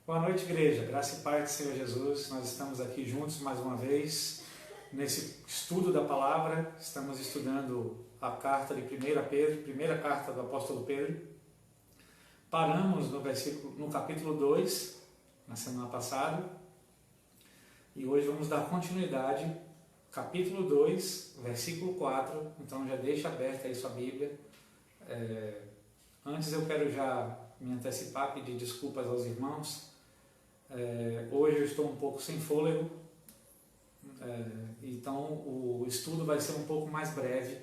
Boa noite, igreja. Graça e paz do Senhor Jesus. Nós estamos aqui juntos mais uma vez nesse estudo da palavra. Estamos estudando a carta de 1 Pedro, primeira carta do apóstolo Pedro. Paramos no capítulo 2, na semana passada, e hoje vamos dar continuidade, capítulo 2, versículo 4. Então já deixa aberta aí sua Bíblia. Antes eu quero já me antecipar, pedir desculpas aos irmãos. Hoje eu estou um pouco sem fôlego, então o estudo vai ser um pouco mais breve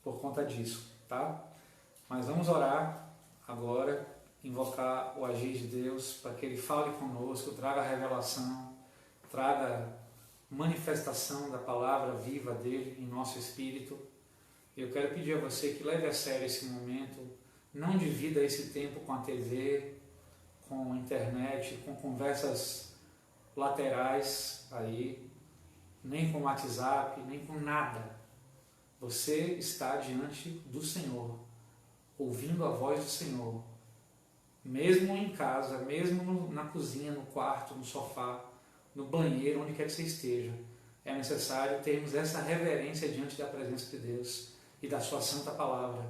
por conta disso, tá? Mas vamos orar agora, invocar o agir de Deus para que Ele fale conosco, traga revelação, traga manifestação da palavra viva dEle em nosso espírito. Eu quero pedir a você que leve a sério esse momento, não divida esse tempo com a TV, com a internet, com conversas laterais aí, nem com o WhatsApp, nem com nada. Você está diante do Senhor, ouvindo a voz do Senhor, mesmo em casa, mesmo na cozinha, no quarto, no sofá, no banheiro, onde quer que você esteja. É necessário termos essa reverência diante da presença de Deus e da sua santa palavra.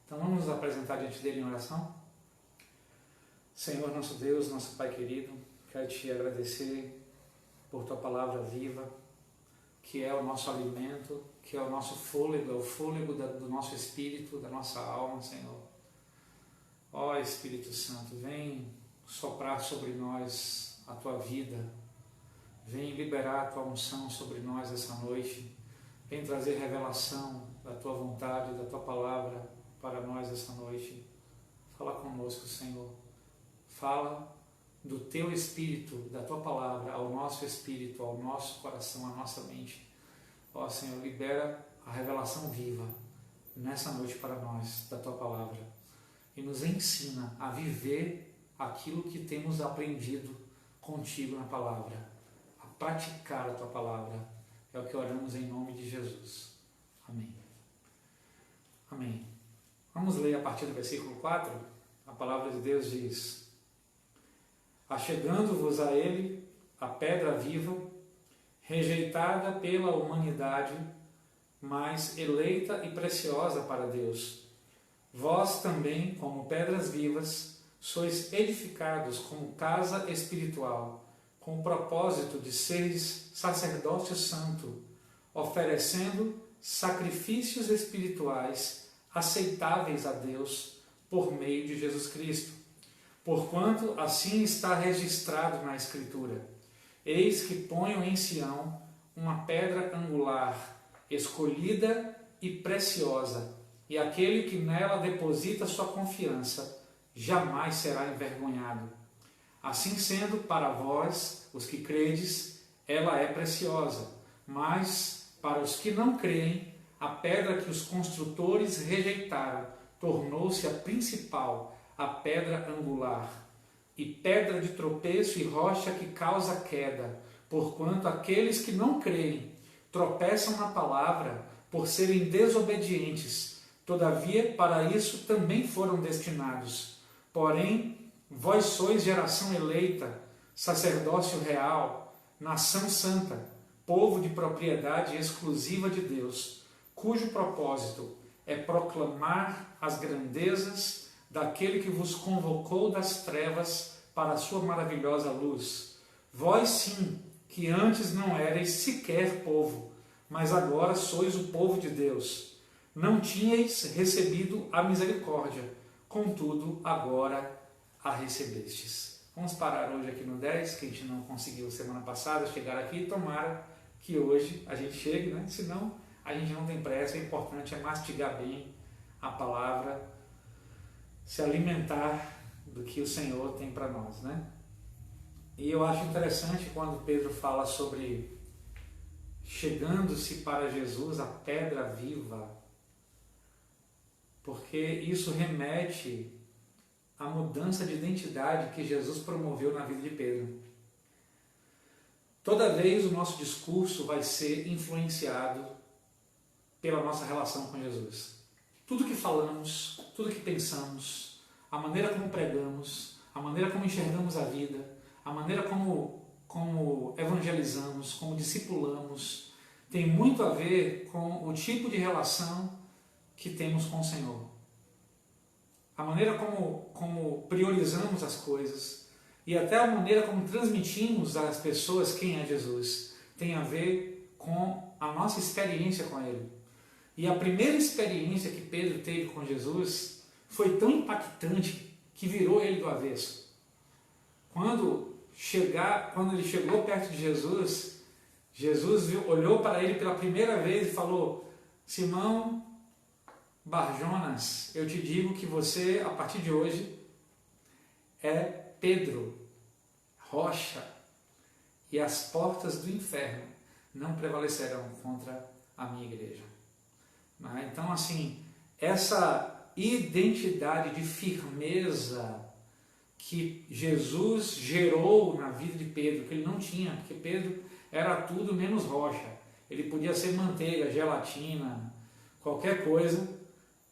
Então vamos nos apresentar diante dele em oração? Senhor, nosso Deus, nosso Pai querido, quero te agradecer por tua palavra viva, que é o nosso alimento, que é o nosso fôlego, é o fôlego do nosso espírito, da nossa alma, Senhor. Ó Espírito Santo, vem soprar sobre nós a tua vida, vem liberar a tua unção sobre nós essa noite, vem trazer revelação da tua vontade, da tua palavra para nós essa noite. Fala conosco, Senhor. Fala do teu espírito, da tua palavra ao nosso espírito, ao nosso coração, à nossa mente. Ó Senhor, libera a revelação viva nessa noite para nós, da tua palavra. E nos ensina a viver aquilo que temos aprendido contigo na palavra. A praticar a tua palavra. É o que oramos em nome de Jesus. Amém. Amém. Vamos ler a partir do versículo 4. A palavra de Deus diz: achegando-vos a ele, a pedra viva, rejeitada pela humanidade, mas eleita e preciosa para Deus. Vós também, como pedras vivas, sois edificados como casa espiritual, com o propósito de seres sacerdócio santo, oferecendo sacrifícios espirituais aceitáveis a Deus por meio de Jesus Cristo. Porquanto assim está registrado na Escritura: eis que ponho em Sião uma pedra angular, escolhida e preciosa, e aquele que nela deposita sua confiança jamais será envergonhado. Assim sendo, para vós, os que credes, ela é preciosa, mas para os que não creem, a pedra que os construtores rejeitaram tornou-se a principal, a pedra angular, e pedra de tropeço e rocha que causa queda, porquanto aqueles que não creem tropeçam na palavra por serem desobedientes, todavia para isso também foram destinados. Porém, vós sois geração eleita, sacerdócio real, nação santa, povo de propriedade exclusiva de Deus, cujo propósito é proclamar as grandezas daquele que vos convocou das trevas para a sua maravilhosa luz. Vós sim, que antes não erais sequer povo, mas agora sois o povo de Deus. Não tinhais recebido a misericórdia, contudo agora a recebestes. Vamos parar hoje aqui no 10, que a gente não conseguiu semana passada chegar aqui, tomara que hoje a gente chegue, né? Senão a gente não tem pressa, o importante é mastigar bem a palavra, se alimentar do que o Senhor tem para nós, né? E eu acho interessante quando Pedro fala sobre chegando-se para Jesus a pedra viva, porque isso remete à mudança de identidade que Jesus promoveu na vida de Pedro. Toda vez o nosso discurso vai ser influenciado pela nossa relação com Jesus. Tudo que falamos, tudo que pensamos, a maneira como pregamos, a maneira como enxergamos a vida, a maneira como evangelizamos, como discipulamos, tem muito a ver com o tipo de relação que temos com o Senhor. A maneira como priorizamos as coisas e até a maneira como transmitimos às pessoas quem é Jesus tem a ver com a nossa experiência com Ele. E a primeira experiência que Pedro teve com Jesus foi tão impactante que virou ele do avesso. Quando ele chegou perto de Jesus, olhou para ele pela primeira vez e falou: Simão Barjonas, eu te digo que você, a partir de hoje, é Pedro, rocha, e as portas do inferno não prevalecerão contra a minha igreja. Então, assim, essa identidade de firmeza que Jesus gerou na vida de Pedro, que ele não tinha, porque Pedro era tudo menos rocha. Ele podia ser manteiga, gelatina, qualquer coisa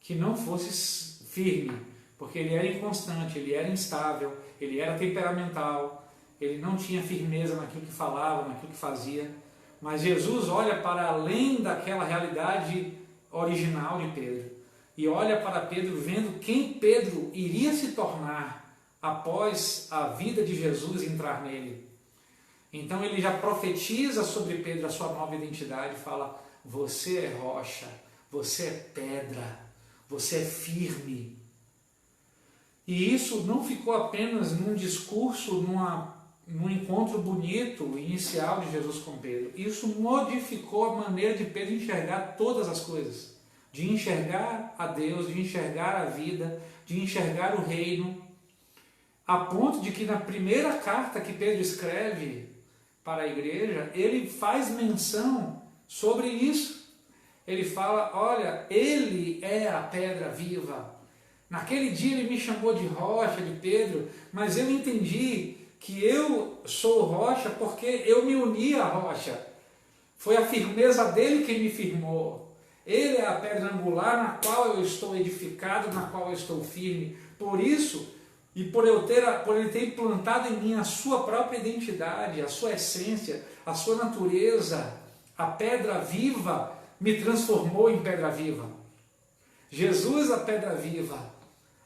que não fosse firme, porque ele era inconstante, ele era instável, ele era temperamental, ele não tinha firmeza naquilo que falava, naquilo que fazia. Mas Jesus olha para além daquela realidade original de Pedro e olha para Pedro vendo quem Pedro iria se tornar após a vida de Jesus entrar nele. Então ele já profetiza sobre Pedro a sua nova identidade e fala: você é rocha, você é pedra, você é firme. E isso não ficou apenas num discurso, num encontro bonito inicial de Jesus com Pedro. Isso modificou a maneira de Pedro enxergar todas as coisas, de enxergar a Deus, de enxergar a vida, de enxergar o reino, a ponto de que na primeira carta que Pedro escreve para a igreja, ele faz menção sobre isso. Ele fala: olha, ele é a pedra viva. Naquele dia ele me chamou de rocha, de Pedro, mas eu entendi que eu sou rocha porque eu me uni à rocha. Foi a firmeza dele que me firmou. Ele é a pedra angular na qual eu estou edificado, na qual eu estou firme. Por isso, e por ele ter implantado em mim a sua própria identidade, a sua essência, a sua natureza, a pedra viva me transformou em pedra viva. Jesus, a pedra viva,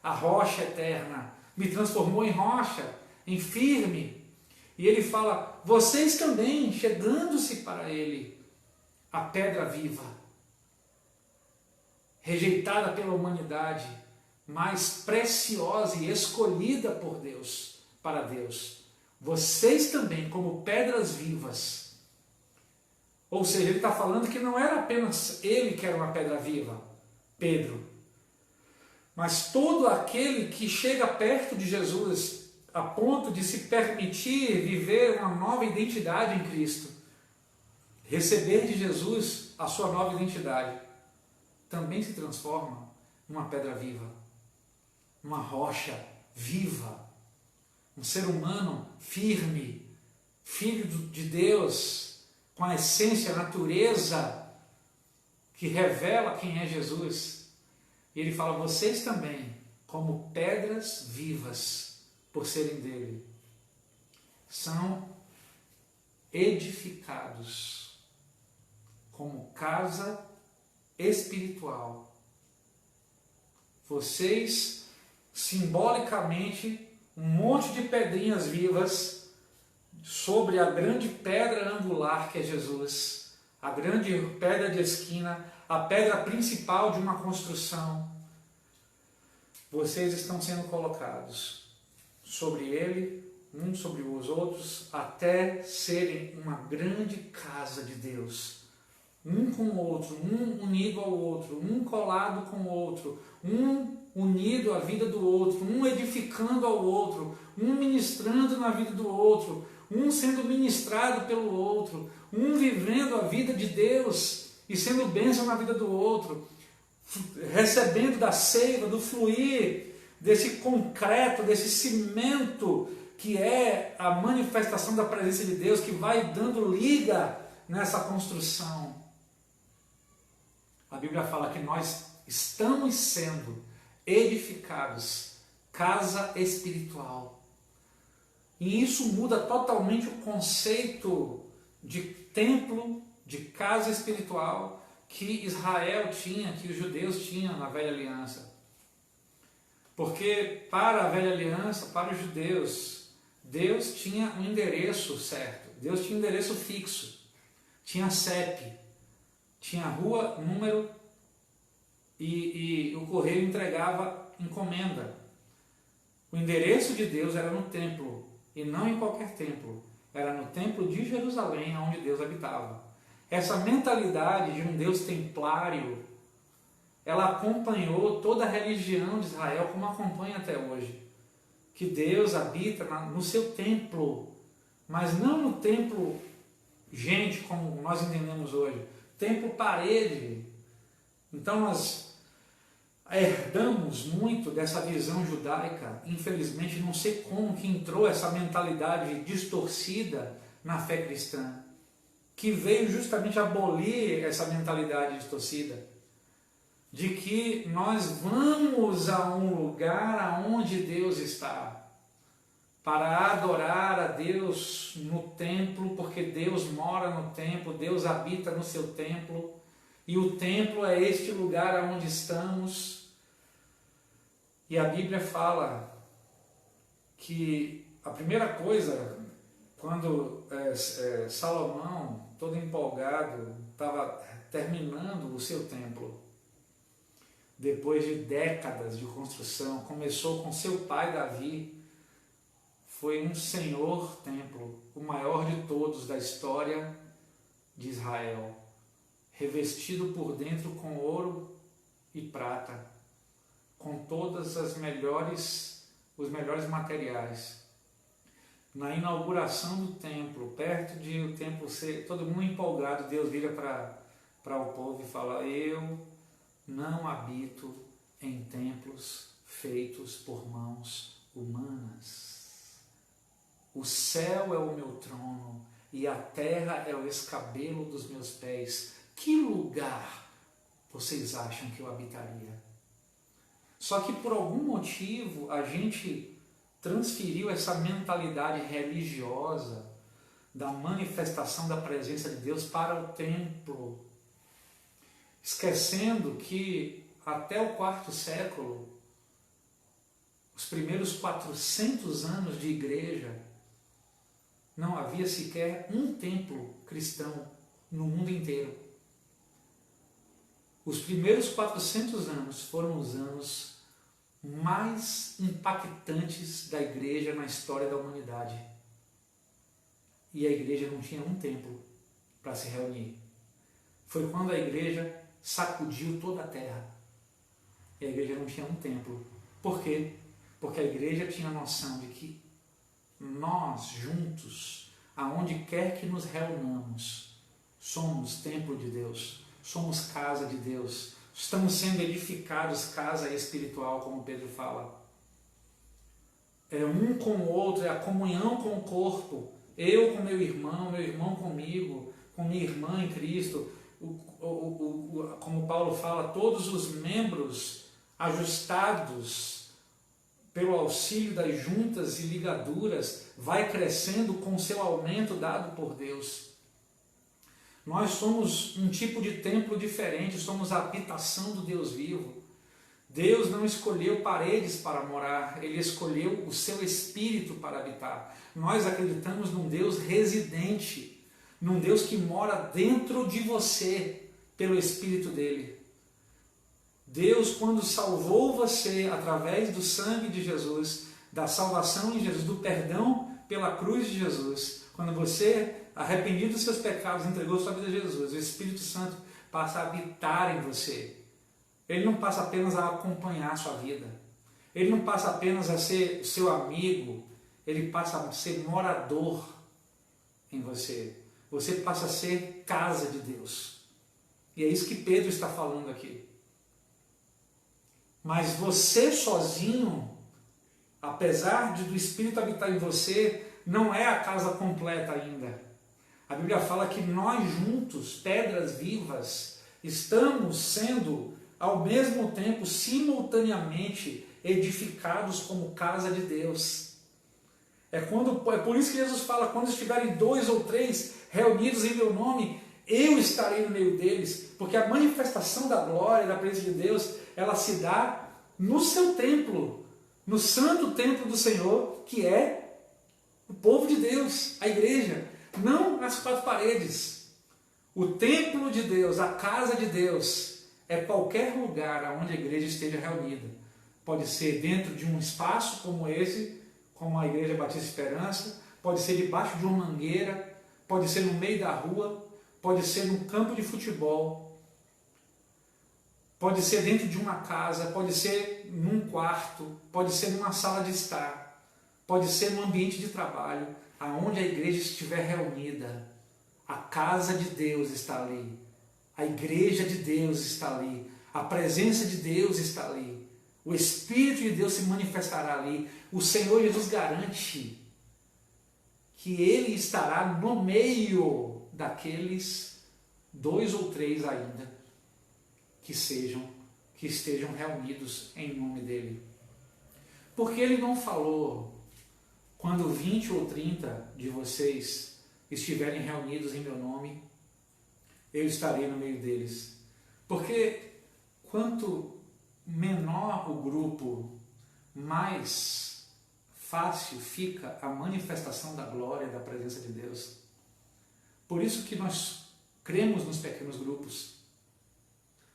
a rocha eterna, me transformou em rocha, em firme. E ele fala: vocês também, chegando-se para ele, a pedra viva, rejeitada pela humanidade, mas preciosa e escolhida por Deus, para Deus. Vocês também, como pedras vivas. Ou seja, ele está falando que não era apenas ele que era uma pedra viva, Pedro, mas todo aquele que chega perto de Jesus a ponto de se permitir viver uma nova identidade em Cristo, receber de Jesus a sua nova identidade, também se transforma numa pedra viva, uma rocha viva, um ser humano firme, filho de Deus, com a essência, a natureza que revela quem é Jesus. E ele fala: vocês também, como pedras vivas, por serem dele, são edificados como casa espiritual. Vocês, simbolicamente, um monte de pedrinhas vivas sobre a grande pedra angular que é Jesus, a grande pedra de esquina, a pedra principal de uma construção. Vocês estão sendo colocados sobre ele, uns sobre os outros, até serem uma grande casa de Deus. Um com o outro, um unido ao outro, um colado com o outro, um unido à vida do outro, um edificando ao outro, um ministrando na vida do outro, um sendo ministrado pelo outro, um vivendo a vida de Deus e sendo bênção na vida do outro, recebendo da seiva, do fluir desse concreto, desse cimento que é a manifestação da presença de Deus, que vai dando liga nessa construção. A Bíblia fala que nós estamos sendo edificados, casa espiritual, E isso muda totalmente o conceito de templo, de casa espiritual que Israel tinha, que os judeus tinham na Velha Aliança. Porque para a Velha Aliança, para os judeus, Deus tinha um endereço certo, Deus tinha um endereço fixo, tinha CEP, tinha rua, número e o correio entregava encomenda. O endereço de Deus era no templo, e não em qualquer templo, era no templo de Jerusalém, onde Deus habitava. Essa mentalidade de um Deus templário, ela acompanhou toda a religião de Israel, como acompanha até hoje. Que Deus habita no seu templo, mas não no templo, gente, como nós entendemos hoje. Templo parede. Então nós herdamos muito dessa visão judaica. Infelizmente, não sei como que entrou essa mentalidade distorcida na fé cristã, que veio justamente abolir essa mentalidade distorcida, de que nós vamos a um lugar aonde Deus está, para adorar a Deus no templo, porque Deus mora no templo, Deus habita no seu templo, e o templo é este lugar onde estamos. E a Bíblia fala que a primeira coisa, quando Salomão, todo empolgado, estava terminando o seu templo, depois de décadas de construção, começou com seu pai Davi, foi um senhor templo, o maior de todos da história de Israel, revestido por dentro com ouro e prata, com todas os melhores materiais. Na inauguração do templo, perto de o templo ser, todo mundo empolgado, Deus vira para o povo e fala: eu não habito em templos feitos por mãos humanas. O céu é o meu trono e a terra é o escabelo dos meus pés. Que lugar vocês acham que eu habitaria? Só que por algum motivo a gente transferiu essa mentalidade religiosa da manifestação da presença de Deus para o templo, esquecendo que até o quarto século, os primeiros 400 anos de igreja, não havia sequer um templo cristão no mundo inteiro. Os primeiros 400 anos foram os anos mais impactantes da igreja na história da humanidade. E a igreja não tinha um templo para se reunir. Foi quando a igreja sacudiu toda a terra. E a igreja não tinha um templo. Por quê? Porque a igreja tinha a noção de que nós juntos, aonde quer que nos reunamos, somos templo de Deus, somos casa de Deus, estamos sendo edificados casa espiritual, como Pedro fala. É um com o outro, é a comunhão com o corpo, eu com meu irmão comigo, com minha irmã em Cristo, como Paulo fala, todos os membros ajustados pelo auxílio das juntas e ligaduras, vai crescendo com o seu aumento dado por Deus. Nós somos um tipo de templo diferente, somos a habitação do Deus vivo. Deus não escolheu paredes para morar, Ele escolheu o seu Espírito para habitar. Nós acreditamos num Deus residente, num Deus que mora dentro de você, pelo Espírito dEle. Deus, quando salvou você através do sangue de Jesus, da salvação em Jesus, do perdão pela cruz de Jesus, quando você, arrependido dos seus pecados, entregou sua vida a Jesus, o Espírito Santo passa a habitar em você. Ele não passa apenas a acompanhar a sua vida. Ele não passa apenas a ser seu amigo. Ele passa a ser morador em você. Você passa a ser casa de Deus. E é isso que Pedro está falando aqui. Mas você sozinho, apesar do Espírito habitar em você, não é a casa completa ainda. A Bíblia fala que nós juntos, pedras vivas, estamos sendo, ao mesmo tempo, simultaneamente edificados como casa de Deus. É por isso que Jesus fala, quando estiverem 2 ou 3 reunidos em meu nome, eu estarei no meio deles, porque a manifestação da glória, da presença de Deus, ela se dá no seu templo, no santo templo do Senhor, que é o povo de Deus, a igreja, não nas 4 paredes. O templo de Deus, a casa de Deus, é qualquer lugar onde a igreja esteja reunida. Pode ser dentro de um espaço como esse, como a Igreja Batista Esperança, pode ser debaixo de uma mangueira, pode ser no meio da rua, pode ser num campo de futebol, pode ser dentro de uma casa, pode ser num quarto, pode ser numa sala de estar, pode ser num ambiente de trabalho, aonde a igreja estiver reunida. A casa de Deus está ali, a igreja de Deus está ali, a presença de Deus está ali, o Espírito de Deus se manifestará ali. O Senhor Jesus garante que Ele estará no meio daqueles 2 ou 3 ainda que estejam reunidos em nome dEle. Porque Ele não falou, quando 20 ou 30 de vocês estiverem reunidos em meu nome, eu estarei no meio deles. Porque quanto menor o grupo, mais fácil fica a manifestação da glória e da presença de Deus. Por isso que nós cremos nos pequenos grupos.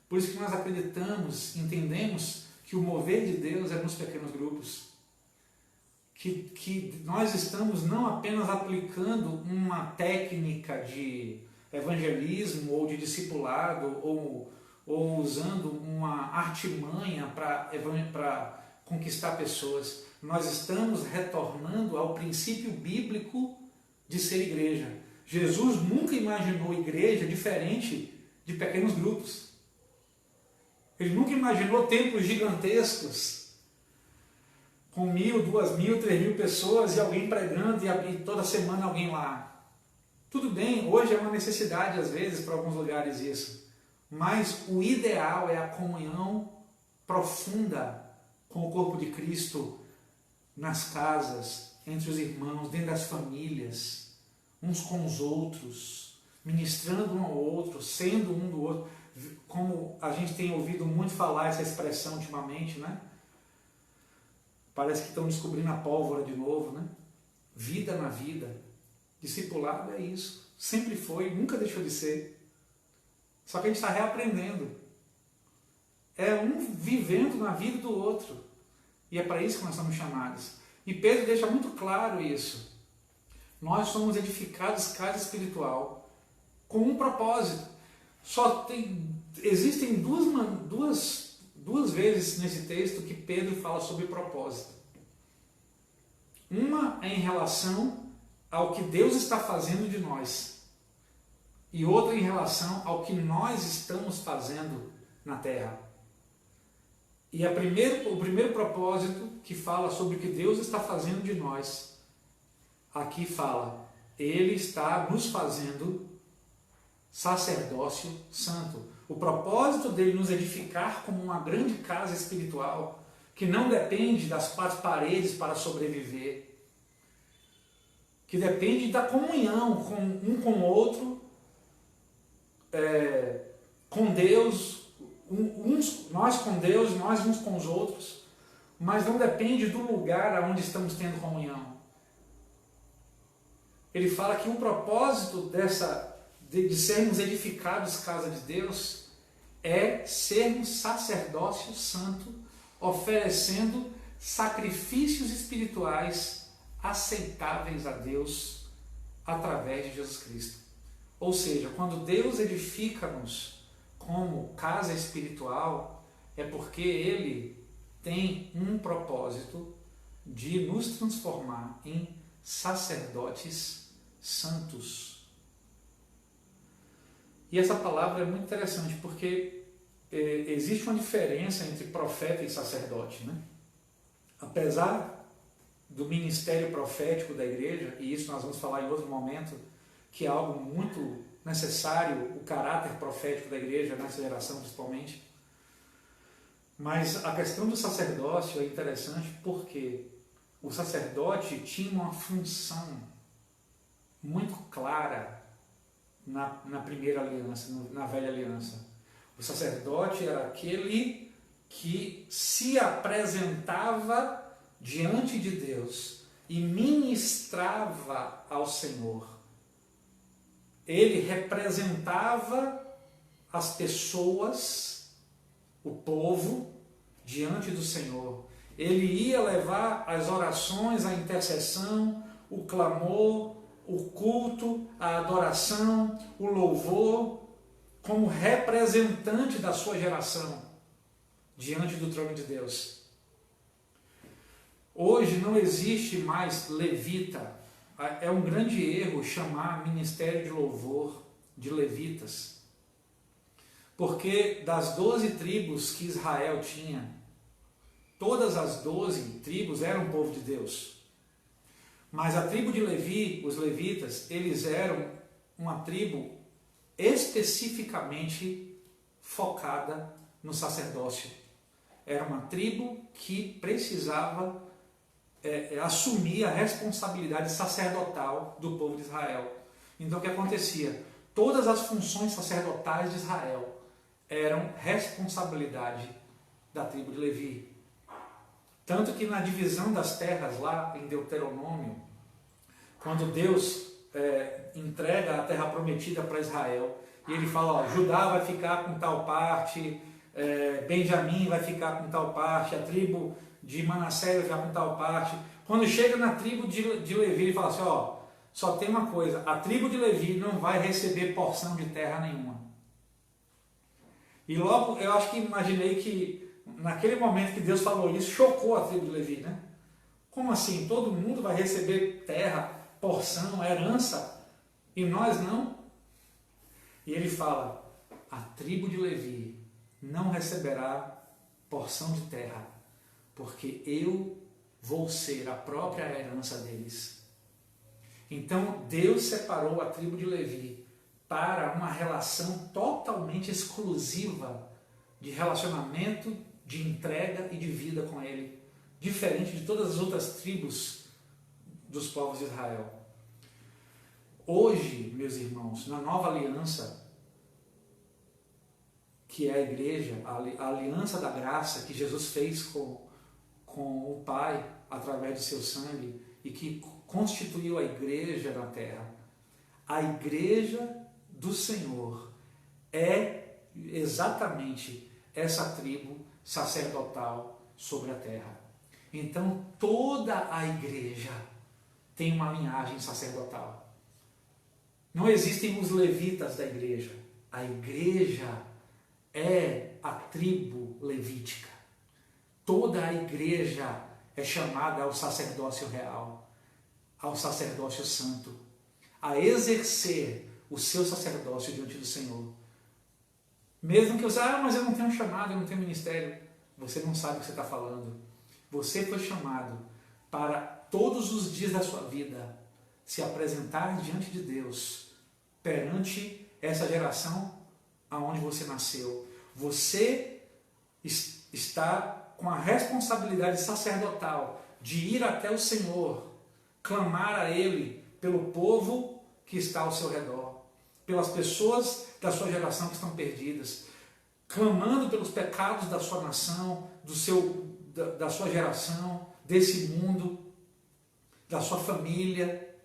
Por isso que nós acreditamos, entendemos que o mover de Deus é nos pequenos grupos. Que nós estamos não apenas aplicando uma técnica de evangelismo ou de discipulado ou usando uma artimanha para conquistar pessoas. Nós estamos retornando ao princípio bíblico de ser igreja. Jesus nunca imaginou igreja diferente de pequenos grupos. Ele nunca imaginou templos gigantescos com 1.000, 2.000, 3.000 pessoas e alguém pregando e toda semana alguém lá. Tudo bem, hoje é uma necessidade às vezes para alguns lugares isso. Mas o ideal é a comunhão profunda com o corpo de Cristo nas casas, entre os irmãos, dentro das famílias, uns com os outros, ministrando um ao outro, sendo um do outro. Como a gente tem ouvido muito falar essa expressão ultimamente, né? Parece que estão descobrindo a pólvora de novo, né? Vida na vida. Discipulado é isso. Sempre foi, nunca deixou de ser. Só que a gente está reaprendendo. É um vivendo na vida do outro. E é para isso que nós somos chamados. E Pedro deixa muito claro isso. Nós somos edificados casa espiritual com um propósito. Existem duas vezes nesse texto que Pedro fala sobre propósito. Uma é em relação ao que Deus está fazendo de nós. E outra em relação ao que nós estamos fazendo na terra. E o primeiro propósito que fala sobre o que Deus está fazendo de nós, aqui fala, Ele está nos fazendo sacerdócio santo. O propósito dele nos edificar como uma grande casa espiritual, que não depende das 4 paredes para sobreviver, que depende da comunhão um com o outro, com Deus, nós com Deus, nós uns com os outros, mas não depende do lugar onde estamos tendo comunhão. Ele fala que o propósito de sermos edificados casa de Deus é sermos sacerdócio santo, oferecendo sacrifícios espirituais aceitáveis a Deus através de Jesus Cristo. Ou seja, quando Deus edifica-nos como casa espiritual, é porque Ele tem um propósito de nos transformar em sacerdotes santos. E essa palavra é muito interessante porque existe uma diferença entre profeta e sacerdote, né? Apesar do ministério profético da igreja, e isso nós vamos falar em outro momento, que é algo muito necessário, o caráter profético da igreja nessa geração principalmente. Mas a questão do sacerdócio é interessante porque o sacerdote tinha uma função muito clara na primeira aliança, na velha aliança. O sacerdote era aquele que se apresentava diante de Deus e ministrava ao Senhor. Ele representava as pessoas, o povo, diante do Senhor. Ele ia levar as orações, a intercessão, o clamor, o culto, a adoração, o louvor, como representante da sua geração, diante do trono de Deus. Hoje não existe mais levita. É um grande erro chamar ministério de louvor de levitas. Porque das 12 tribos que Israel tinha, todas as 12 tribos eram povo de Deus. Mas a tribo de Levi, os levitas, eles eram uma tribo especificamente focada no sacerdócio. Era uma tribo que precisava assumir a responsabilidade sacerdotal do povo de Israel. Então o que acontecia? Todas as funções sacerdotais de Israel eram responsabilidade da tribo de Levi. Tanto que na divisão das terras lá em Deuteronômio, quando Deus entrega a terra prometida para Israel, e ele fala, ó, Judá vai ficar com tal parte, Benjamim vai ficar com tal parte, a tribo de Manassés vai ficar com tal parte. Quando chega na tribo de Levi, ele fala assim, ó, só tem uma coisa, a tribo de Levi não vai receber porção de terra nenhuma. E logo, eu acho que imaginei que naquele momento que Deus falou isso, chocou a tribo de Levi, né? Como assim? Todo mundo vai receber terra, porção, herança, e nós não? E ele fala, a tribo de Levi não receberá porção de terra, porque eu vou ser a própria herança deles. Então Deus separou a tribo de Levi para uma relação totalmente exclusiva de relacionamento, de entrega e de vida com Ele, diferente de todas as outras tribos dos povos de Israel. Hoje, meus irmãos, na nova aliança, que é a igreja, a aliança da graça que Jesus fez com o Pai através de seu sangue e que constituiu a igreja na terra, a igreja do Senhor é exatamente essa tribo sacerdotal sobre a terra. Então toda a igreja tem uma linhagem sacerdotal. Não existem os levitas da igreja. A igreja é a tribo levítica. Toda a igreja é chamada ao sacerdócio real, ao sacerdócio santo, a exercer o seu sacerdócio diante do Senhor. Mesmo que você, mas eu não tenho chamado, eu não tenho ministério. Você não sabe o que você está falando. Você foi chamado para todos os dias da sua vida se apresentar diante de Deus, perante essa geração aonde você nasceu. Você está com a responsabilidade sacerdotal de ir até o Senhor, clamar a Ele pelo povo que está ao seu redor, pelas pessoas da sua geração que estão perdidas, clamando pelos pecados da sua nação, da sua geração, desse mundo, da sua família,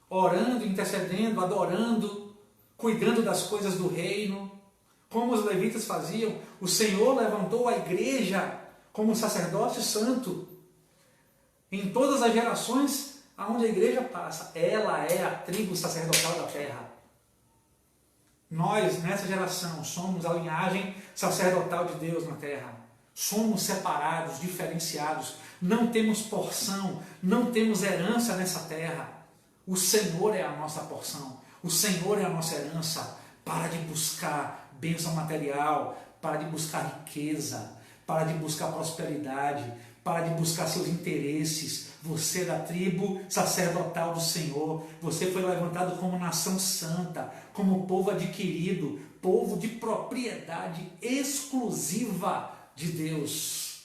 orando, intercedendo, adorando, cuidando das coisas do reino, como os levitas faziam. O Senhor levantou a igreja como sacerdócio santo. Em todas as gerações aonde a igreja passa, ela é a tribo sacerdotal da terra. Nós, nessa geração, somos a linhagem sacerdotal de Deus na terra. Somos separados, diferenciados, não temos porção, não temos herança nessa terra. O Senhor é a nossa porção, o Senhor é a nossa herança. Para de buscar bênção material, para de buscar riqueza, para de buscar prosperidade, para de buscar seus interesses. Você é da tribo sacerdotal do Senhor. Você foi levantado como nação santa, como povo adquirido, povo de propriedade exclusiva de Deus.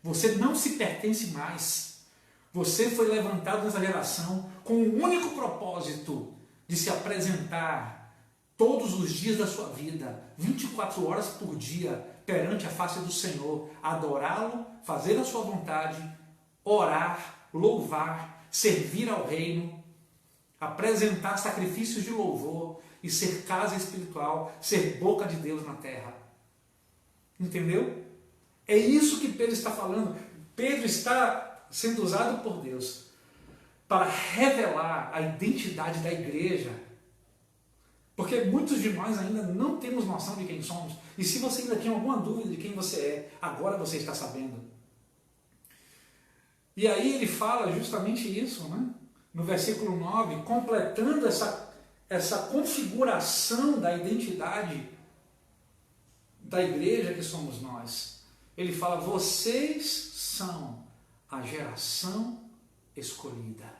Você não se pertence mais. Você foi levantado nessa geração com o único propósito de se apresentar todos os dias da sua vida, 24 horas por dia, perante a face do Senhor, adorá-lo, fazer a sua vontade, orar, louvar, servir ao reino, apresentar sacrifícios de louvor e ser casa espiritual, ser boca de Deus na terra. Entendeu? É isso que Pedro está falando. Pedro está sendo usado por Deus para revelar a identidade da igreja. Porque muitos de nós ainda não temos noção de quem somos. E se você ainda tem alguma dúvida de quem você é, agora você está sabendo. E aí ele fala justamente isso, né? No versículo 9, completando essa configuração da identidade da igreja que somos nós. Ele fala, vocês são a geração escolhida,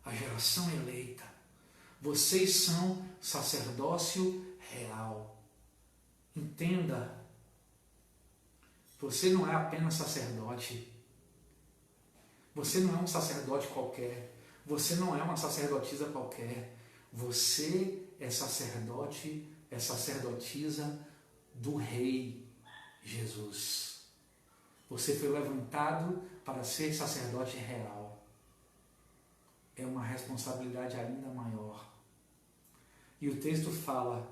a geração eleita. Vocês são sacerdócio real. Entenda, você não é apenas sacerdote. Você não é um sacerdote qualquer. Você não é uma sacerdotisa qualquer. Você é sacerdote, é sacerdotisa do Rei Jesus. Você foi levantado para ser sacerdote real. É uma responsabilidade ainda maior. E o texto fala,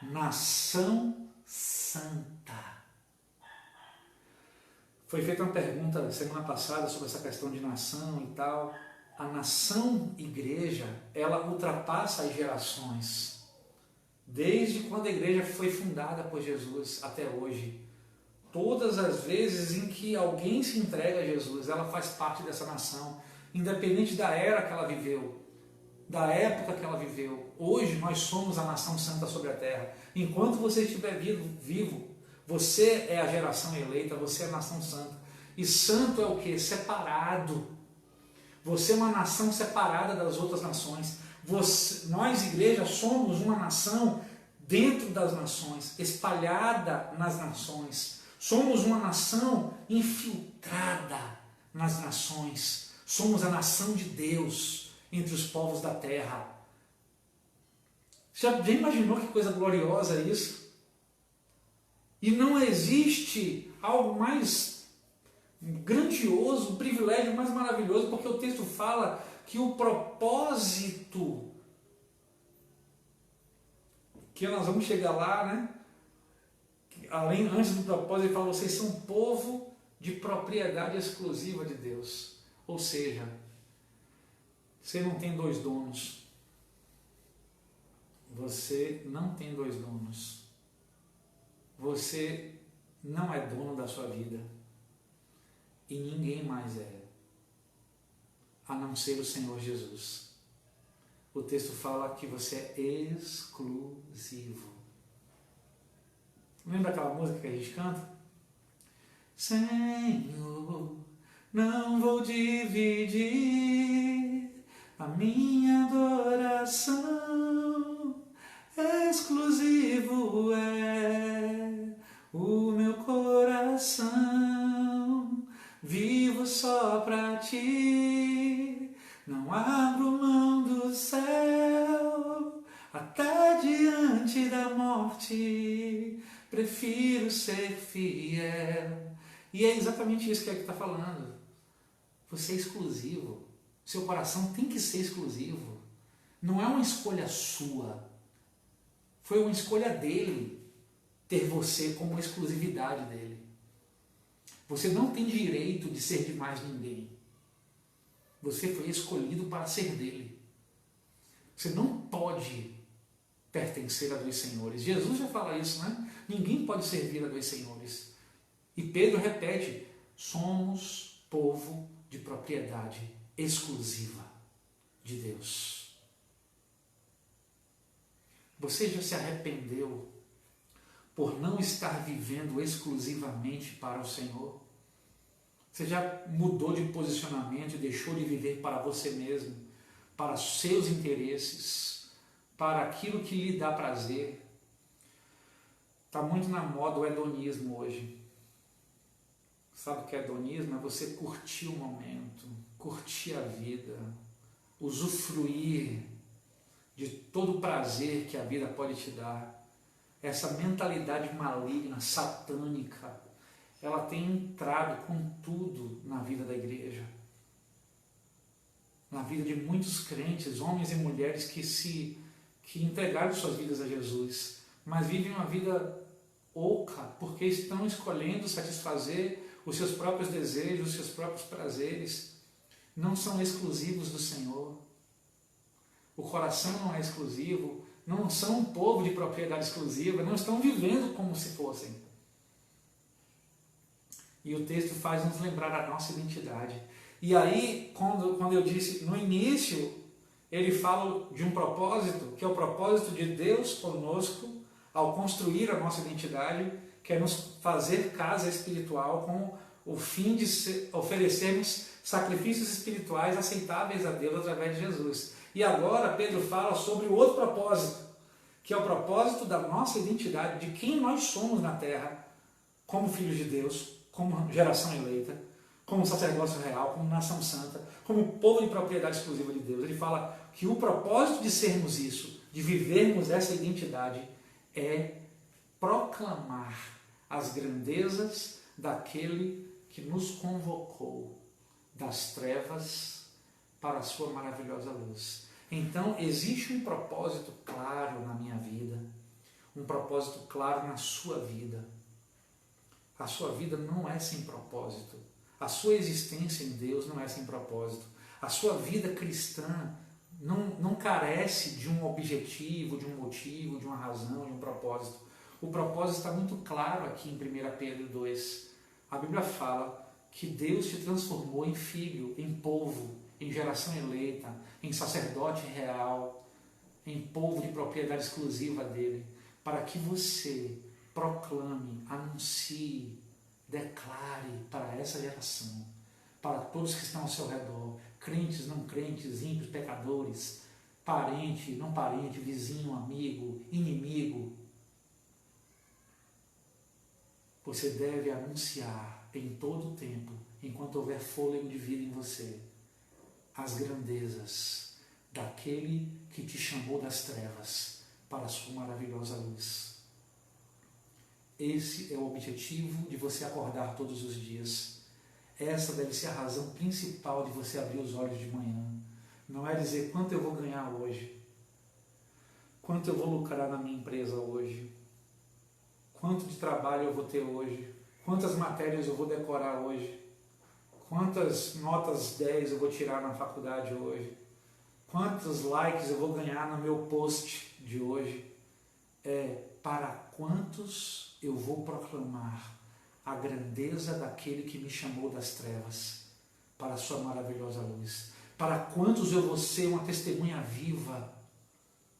nação santa. Foi feita uma pergunta semana passada sobre essa questão de nação e tal. A nação igreja, ela ultrapassa as gerações. Desde quando a igreja foi fundada por Jesus até hoje. Todas as vezes em que alguém se entrega a Jesus, ela faz parte dessa nação. Independente da era que ela viveu, da época que ela viveu. Hoje nós somos a nação santa sobre a terra. Enquanto você estiver vivo, você é a geração eleita, você é a nação santa. E santo é o quê? Separado. Você é uma nação separada das outras nações. Nós, igreja, somos uma nação dentro das nações, espalhada nas nações. Somos uma nação infiltrada nas nações. Somos a nação de Deus entre os povos da terra. Já imaginou que coisa gloriosa é isso? E não existe algo mais grandioso, um privilégio mais maravilhoso, porque o texto fala que o propósito, que nós vamos chegar lá, né? Antes do propósito, ele fala, vocês são povo de propriedade exclusiva de Deus. Ou seja, você não tem dois donos. Você não tem dois donos. Você não é dono da sua vida. E ninguém mais é, a não ser o Senhor Jesus. O texto fala que você é exclusivo. Lembra aquela música que a gente canta? Senhor, não vou dividir a minha adoração, exclusivo é o meu coração, vivo só pra ti, não abro mão do céu, até diante da morte, prefiro ser fiel. E é exatamente isso que ele está falando. Você é exclusivo. Seu coração tem que ser exclusivo. Não é uma escolha sua. Foi uma escolha dele ter você como exclusividade dele. Você não tem direito de ser de mais ninguém. Você foi escolhido para ser dele. Você não pode pertencer a dois senhores. Jesus já fala isso, né? Ninguém pode servir a dois senhores. E Pedro repete, somos povo de propriedade exclusiva de Deus. Você já se arrependeu por não estar vivendo exclusivamente para o Senhor? Você já mudou de posicionamento e deixou de viver para você mesmo, para seus interesses, para aquilo que lhe dá prazer? Está muito na moda o hedonismo hoje. Sabe o que é hedonismo? É você curtir o momento, curtir a vida, usufruir de todo o prazer que a vida pode te dar. Essa mentalidade maligna, satânica, ela tem entrado com tudo na vida da igreja. Na vida de muitos crentes, homens e mulheres que entregaram suas vidas a Jesus, mas vivem uma vida oca, porque estão escolhendo satisfazer os seus próprios desejos, os seus próprios prazeres. Não são exclusivos do Senhor. O coração não é exclusivo, não são um povo de propriedade exclusiva, não estão vivendo como se fossem. E o texto faz nos lembrar a nossa identidade. E aí, quando eu disse no início, ele fala de um propósito, que é o propósito de Deus conosco, ao construir a nossa identidade, que é nos fazer casa espiritual com o fim de oferecermos sacrifícios espirituais aceitáveis a Deus através de Jesus. E agora Pedro fala sobre o outro propósito, que é o propósito da nossa identidade, de quem nós somos na terra, como filhos de Deus, como geração eleita, como sacerdócio real, como nação santa, como povo de propriedade exclusiva de Deus. Ele fala que o propósito de sermos isso, de vivermos essa identidade, é proclamar as grandezas daquele que nos convocou das trevas para a sua maravilhosa luz. Então, existe um propósito claro na minha vida, um propósito claro na sua vida. A sua vida não é sem propósito. A sua existência em Deus não é sem propósito. A sua vida cristã não carece de um objetivo, de um motivo, de uma razão, de um propósito. O propósito está muito claro aqui em 1 Pedro 2. A Bíblia fala que Deus te transformou em filho, em povo, em geração eleita, em sacerdote real, em povo de propriedade exclusiva dele, para que você proclame, anuncie, declare para essa geração, para todos que estão ao seu redor, crentes, não crentes, ímpios, pecadores, parente, não parente, vizinho, amigo, inimigo. Você deve anunciar em todo o tempo, enquanto houver fôlego de vida em você, as grandezas daquele que te chamou das trevas para a sua maravilhosa luz. Esse é o objetivo de você acordar todos os dias. Essa deve ser a razão principal de você abrir os olhos de manhã. Não é dizer quanto eu vou ganhar hoje, quanto eu vou lucrar na minha empresa hoje, quanto de trabalho eu vou ter hoje, quantas matérias eu vou decorar hoje, quantas notas 10 eu vou tirar na faculdade hoje, quantos likes eu vou ganhar no meu post de hoje. É para quantos eu vou proclamar a grandeza daquele que me chamou das trevas para a sua maravilhosa luz. Para quantos eu vou ser uma testemunha viva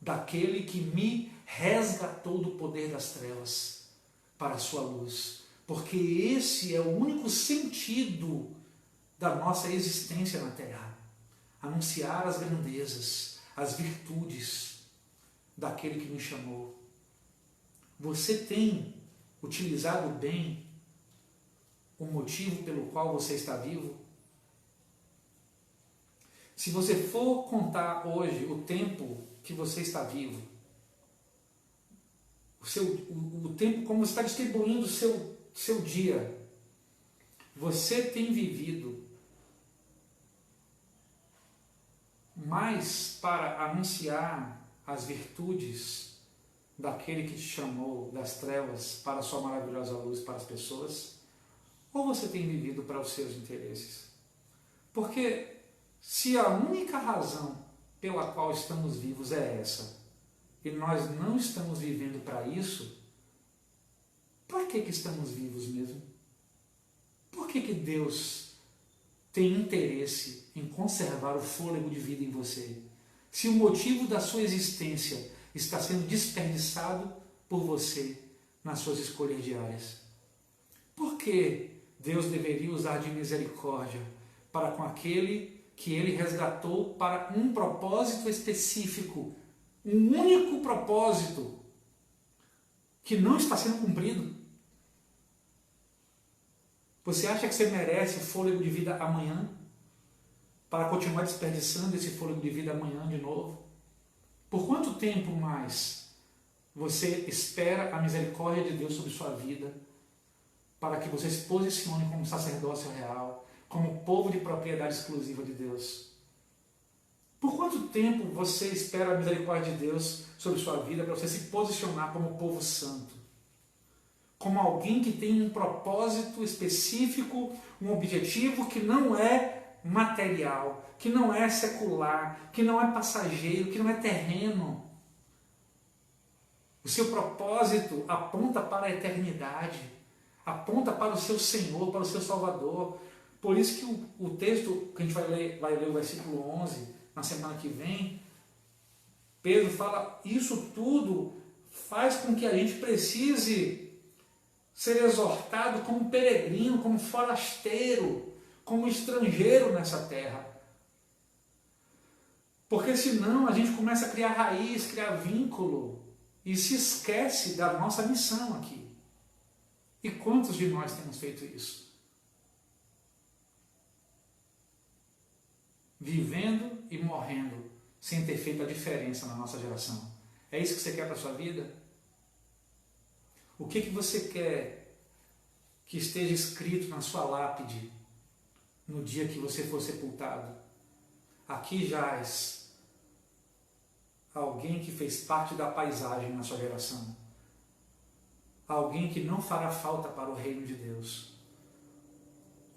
daquele que me resgatou do poder das trevas para a sua luz. Porque esse é o único sentido da nossa existência na terra. Anunciar as grandezas, as virtudes daquele que me chamou. Você tem utilizado bem o motivo pelo qual você está vivo? Se você for contar hoje o tempo que você está vivo, o tempo como você está distribuindo o seu dia, você tem vivido mais para anunciar as virtudes daquele que te chamou das trevas para a sua maravilhosa luz para as pessoas? Ou você tem vivido para os seus interesses? Porque se a única razão pela qual estamos vivos é essa, e nós não estamos vivendo para isso, para que estamos vivos mesmo? Por que Deus tem interesse em conservar o fôlego de vida em você, se o motivo da sua existência está sendo desperdiçado por você nas suas escolhas diárias? Por que Deus deveria usar de misericórdia para com aquele que Ele resgatou para um propósito específico, um único propósito que não está sendo cumprido? Você acha que você merece o fôlego de vida amanhã? Para continuar desperdiçando esse fôlego de vida amanhã de novo? Por quanto tempo mais você espera a misericórdia de Deus sobre sua vida para que você se posicione como sacerdócio real, como povo de propriedade exclusiva de Deus? Por quanto tempo você espera a misericórdia de Deus sobre sua vida para você se posicionar como povo santo? Como alguém que tem um propósito específico, um objetivo que não é material, que não é secular, que não é passageiro, que não é terreno. O seu propósito aponta para a eternidade, aponta para o seu Senhor, para o seu Salvador. Por isso que o texto que a gente vai ler o versículo 11 na semana que vem, Pedro fala, isso tudo faz com que a gente precise ser exortado como peregrino, como forasteiro, como estrangeiro nessa terra. Porque senão a gente começa a criar raiz, criar vínculo e se esquece da nossa missão aqui. E quantos de nós temos feito isso? Vivendo e morrendo sem ter feito a diferença na nossa geração. É isso que você quer para a sua vida? O que você quer que esteja escrito na sua lápide no dia que você for sepultado? Aqui jaz alguém que fez parte da paisagem na sua geração. Alguém que não fará falta para o reino de Deus.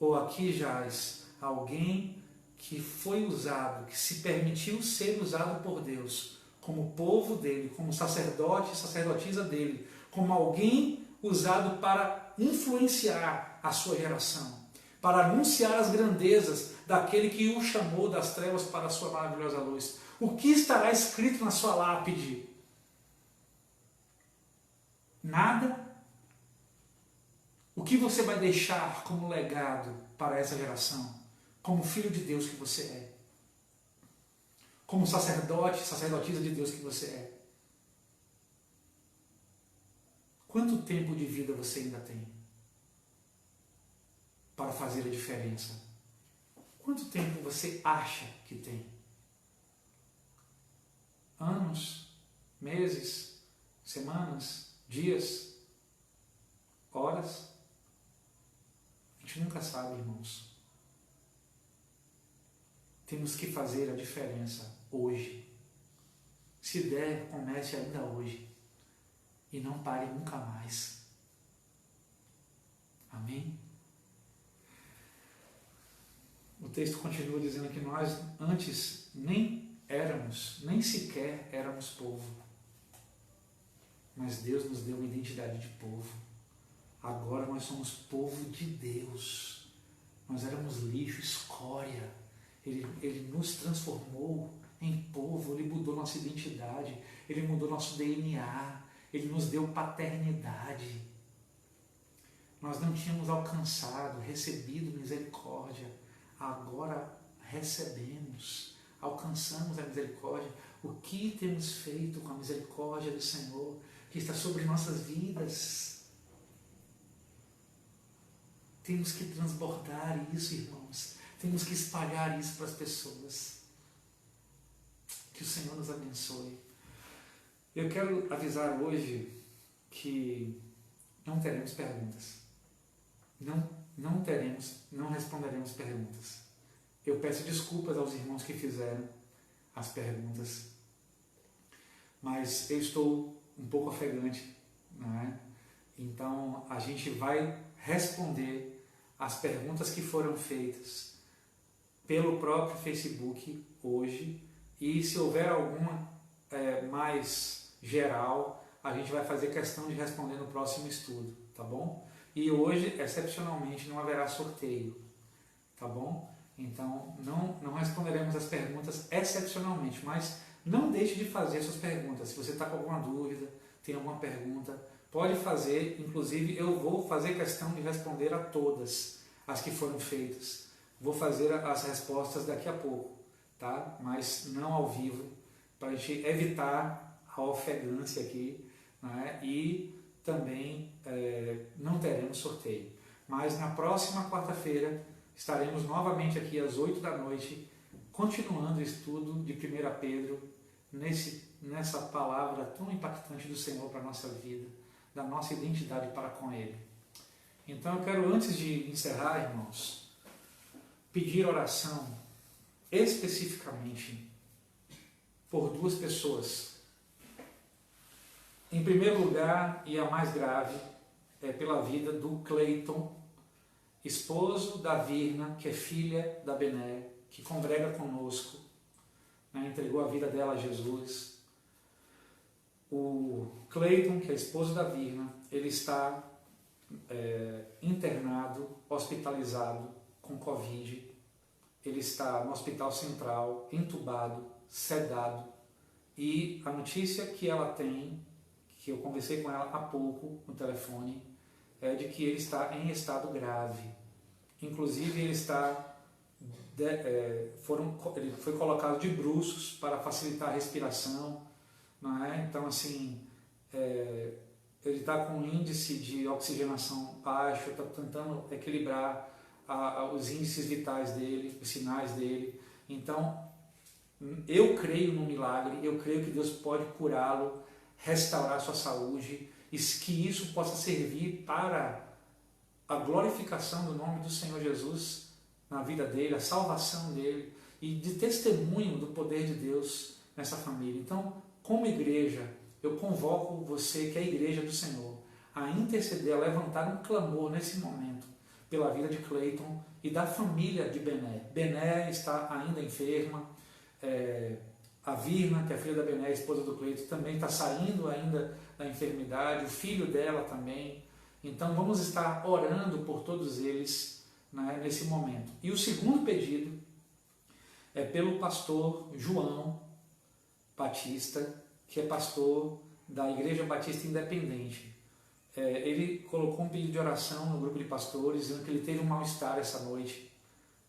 Ou aqui jaz alguém que foi usado, que se permitiu ser usado por Deus, como povo dele, como sacerdote e sacerdotisa dele, como alguém usado para influenciar a sua geração, para anunciar as grandezas daquele que o chamou das trevas para a sua maravilhosa luz. O que estará escrito na sua lápide? Nada? O que você vai deixar como legado para essa geração? Como filho de Deus que você é? Como sacerdote, sacerdotisa de Deus que você é? Quanto tempo de vida você ainda tem para fazer a diferença? Quanto tempo você acha que tem? Anos, meses, semanas, dias, horas? A gente nunca sabe, irmãos. Temos que fazer a diferença hoje. Se der, comece ainda hoje. E não pare nunca mais. Amém? O texto continua dizendo que nós antes nem sequer éramos povo. Mas Deus nos deu uma identidade de povo. Agora nós somos povo de Deus. Nós éramos lixo, escória. Ele nos transformou em povo, Ele mudou nossa identidade, Ele mudou nosso DNA, Ele nos deu paternidade. Nós não tínhamos alcançado, recebido misericórdia, agora recebemos, alcançamos a misericórdia. O que temos feito com a misericórdia do Senhor que está sobre nossas vidas? Temos que transbordar isso, irmãos. Temos que espalhar isso para as pessoas. Que o Senhor nos abençoe. Eu quero avisar hoje que não teremos perguntas. Não responderemos perguntas. Eu peço desculpas aos irmãos que fizeram as perguntas, mas eu estou um pouco ofegante, não é? Então a gente vai responder as perguntas que foram feitas pelo próprio Facebook hoje, e se houver alguma mais geral, a gente vai fazer questão de responder no próximo estudo, tá bom? E hoje, excepcionalmente, não haverá sorteio, tá bom? Então, não responderemos as perguntas excepcionalmente, mas não deixe de fazer suas perguntas. Se você está com alguma dúvida, tem alguma pergunta, pode fazer. Inclusive, eu vou fazer questão de responder a todas as que foram feitas. Vou fazer as respostas daqui a pouco, tá? Mas não ao vivo, para a gente evitar a ofegância aqui, né? E também não teremos sorteio. Mas na próxima quarta-feira estaremos novamente aqui às 8 da noite, continuando o estudo de 1 Pedro, nessa palavra tão impactante do Senhor para a nossa vida, da nossa identidade para com Ele. Então eu quero, antes de encerrar, irmãos, pedir oração especificamente por duas pessoas. Em primeiro lugar, e a mais grave, é pela vida do Cleiton, esposo da Virna, que é filha da Bené, que congrega conosco, né, entregou a vida dela a Jesus. O Cleiton, que é esposo da Virna, ele está internado, hospitalizado com Covid. Ele está no Hospital Central, entubado, sedado. E a notícia que ela tem, que eu conversei com ela há pouco no telefone, é de que ele está em estado grave. Inclusive ele ele foi colocado de bruços para facilitar a respiração, não é? Então assim, ele está com um índice de oxigenação baixo, está tentando equilibrar os índices vitais dele, os sinais dele. Então eu creio no milagre, eu creio que Deus pode curá-lo, restaurar sua saúde, e que isso possa servir para a glorificação do nome do Senhor Jesus na vida dele, a salvação dele, e de testemunho do poder de Deus nessa família. Então, como igreja, eu convoco você, que é a igreja do Senhor, a interceder, a levantar um clamor nesse momento pela vida de Cleiton e da família de Bené. Bené está ainda enferma, a Virna, que é a filha da Bené, a esposa do Cleiton, também está saindo ainda da enfermidade, o filho dela também. Então vamos estar orando por todos eles, né, nesse momento. E o segundo pedido é pelo pastor João Batista, que é pastor da Igreja Batista Independente. Ele colocou um pedido de oração no grupo de pastores, dizendo que ele teve um mal-estar essa noite,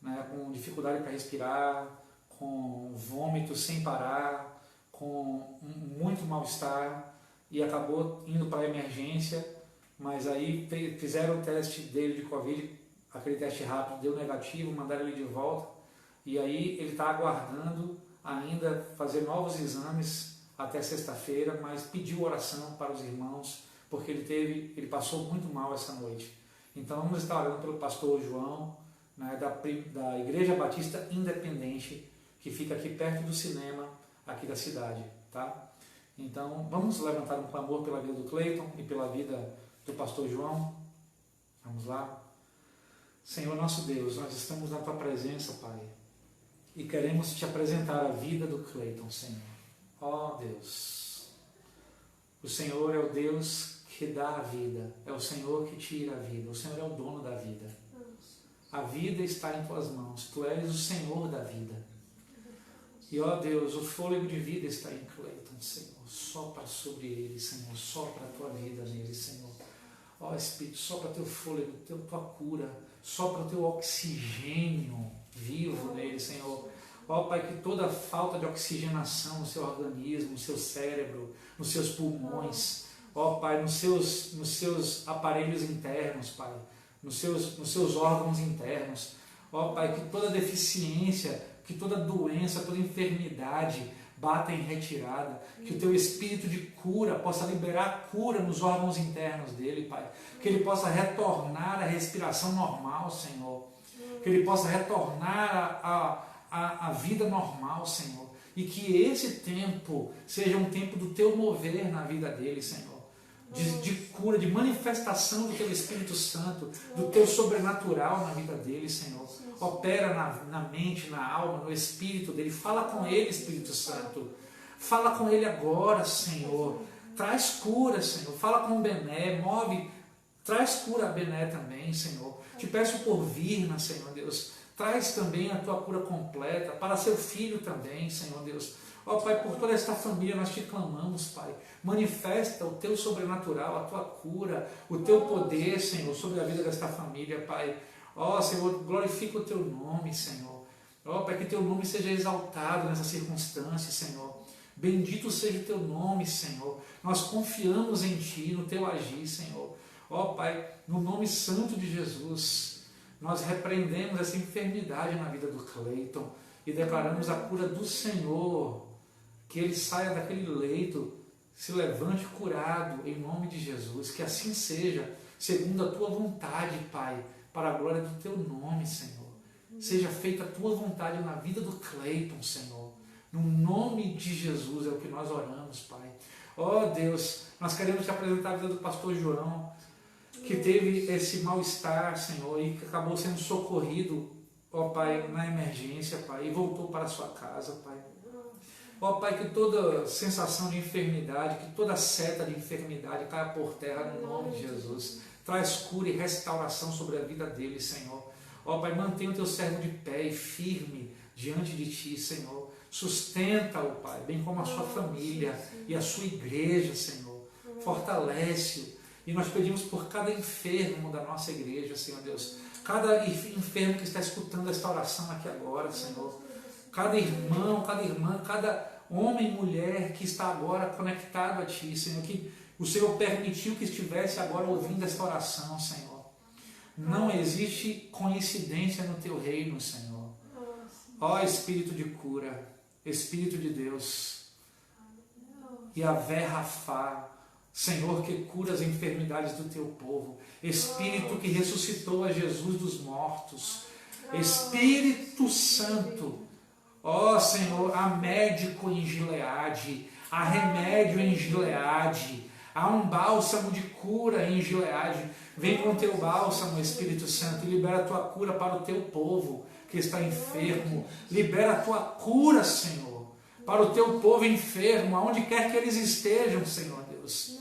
né, com dificuldade para respirar, com vômito sem parar, com muito mal-estar, e acabou indo para a emergência, mas aí fizeram o teste dele de Covid, aquele teste rápido deu negativo, mandaram ele de volta, e aí ele está aguardando ainda fazer novos exames até sexta-feira, mas pediu oração para os irmãos, porque ele passou muito mal essa noite. Então vamos estar orando pelo pastor João, né, da Igreja Batista Independente, que fica aqui perto do cinema aqui da cidade, tá? Então vamos levantar um clamor pela vida do Cleiton e pela vida do pastor João. Vamos lá. Senhor nosso Deus, nós estamos na tua presença, Pai, e queremos te apresentar a vida do Cleiton, Senhor. Ó Deus, o Senhor é o Deus que dá a vida, é o Senhor que tira a vida, o Senhor é o dono da vida. A vida está em tuas mãos, tu és o Senhor da vida. E ó Deus, o fôlego de vida está em Cleiton, Senhor. Sopra sobre ele, Senhor. Sopra a tua vida nele, Senhor. Ó Espírito, sopra teu fôlego, tua cura. Sopra o teu oxigênio vivo nele, Senhor. Ó Pai, que toda falta de oxigenação no seu organismo, no seu cérebro, nos seus pulmões, ó Pai, nos seus aparelhos internos, Pai, nos seus órgãos internos, ó Pai, que toda deficiência, que toda doença, toda enfermidade bata em retirada, que o teu espírito de cura possa liberar cura nos órgãos internos dele, Pai, que ele possa retornar à respiração normal, Senhor, que ele possa retornar à vida normal, Senhor, e que esse tempo seja um tempo do teu mover na vida dele, Senhor, de cura, de manifestação do teu Espírito Santo, do teu sobrenatural na vida dele, Senhor. Opera na mente, na alma, no espírito dele. Fala com ele, Espírito Santo. Fala com ele agora, Senhor. Traz cura, Senhor. Fala com o Bené, traz cura a Bené também, Senhor. Te peço por Virna, Senhor Deus. Traz também a tua cura completa para seu filho também, Senhor Deus. Ó Pai, por toda esta família nós te clamamos, Pai. Manifesta o teu sobrenatural, a tua cura, o teu poder, Senhor, sobre a vida desta família, Pai. Ó Senhor, glorifica o teu nome, Senhor. Ó Pai, que teu nome seja exaltado nessa circunstância, Senhor. Bendito seja o teu nome, Senhor. Nós confiamos em ti, no teu agir, Senhor. Ó Pai, no nome santo de Jesus, nós repreendemos essa enfermidade na vida do Cleiton e declaramos a cura do Senhor, que ele saia daquele leito, se levante curado em nome de Jesus, que assim seja, segundo a tua vontade, Pai, para a glória do teu nome, Senhor. Seja feita a tua vontade na vida do Cleiton, Senhor. No nome de Jesus é o que nós oramos, Pai. Ó Deus, nós queremos te apresentar a vida do pastor João, que teve esse mal-estar, Senhor, e que acabou sendo socorrido, ó Pai, na emergência, Pai, e voltou para a sua casa, Pai. Ó Pai, que toda sensação de enfermidade, que toda seta de enfermidade caia por terra no nome de Jesus. Traz cura e restauração sobre a vida dele, Senhor. Ó Pai, mantenha o teu servo de pé e firme diante de ti, Senhor. Sustenta-o, Pai, bem como a sua família e a sua igreja, Senhor. Fortalece-o. E nós pedimos por cada enfermo da nossa igreja, Senhor Deus. Cada enfermo que está escutando esta oração aqui agora, Senhor. Cada irmão, cada irmã, cada homem e mulher que está agora conectado a Ti, Senhor. Que o Senhor permitiu que estivesse agora ouvindo esta oração, Senhor. Não existe coincidência no Teu reino, Senhor. Ó Espírito de cura, Espírito de Deus. Yahvé Rafá, Senhor que cura as enfermidades do Teu povo. Espírito que ressuscitou a Jesus dos mortos. Espírito Santo. Ó Senhor, há médico em Gileade, há remédio em Gileade, há um bálsamo de cura em Gileade. Vem com o teu bálsamo, Espírito Santo, e libera a tua cura para o teu povo que está enfermo. Libera a tua cura, Senhor, para o teu povo enfermo, aonde quer que eles estejam, Senhor Deus.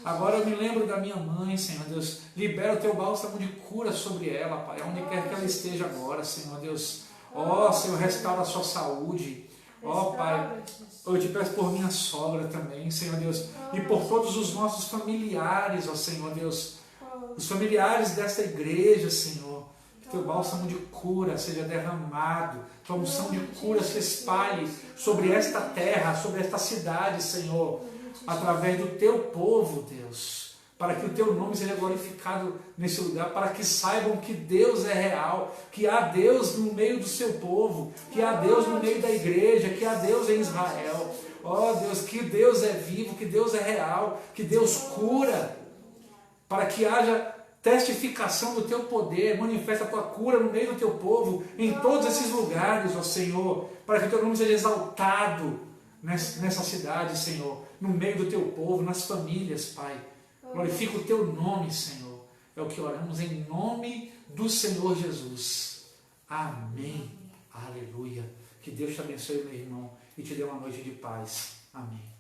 Agora eu me lembro da minha mãe, Senhor Deus. Libera o teu bálsamo de cura sobre ela, Pai, aonde quer que ela esteja agora, Senhor Deus. Ó Senhor, restaura a sua saúde. Ó Pai, eu te peço por minha sogra também, Senhor Deus. E por todos os nossos familiares, ó Senhor Deus. Os familiares desta igreja, Senhor. Que teu bálsamo de cura seja derramado. Tua unção de cura se espalhe sobre esta terra, sobre esta cidade, Senhor. Através do teu povo, Deus. Para que o teu nome seja glorificado nesse lugar, para que saibam que Deus é real, que há Deus no meio do seu povo, que há Deus no meio da igreja, que há Deus em Israel. Ó Deus, que Deus é vivo, que Deus é real, que Deus cura, para que haja testificação do teu poder, manifesta a tua cura no meio do teu povo, em todos esses lugares, ó Senhor, para que o teu nome seja exaltado nessa cidade, Senhor, no meio do teu povo, nas famílias, Pai. Glorifica o teu nome, Senhor. É o que oramos em nome do Senhor Jesus. Amém. Aleluia. Que Deus te abençoe, meu irmão, e te dê uma noite de paz. Amém.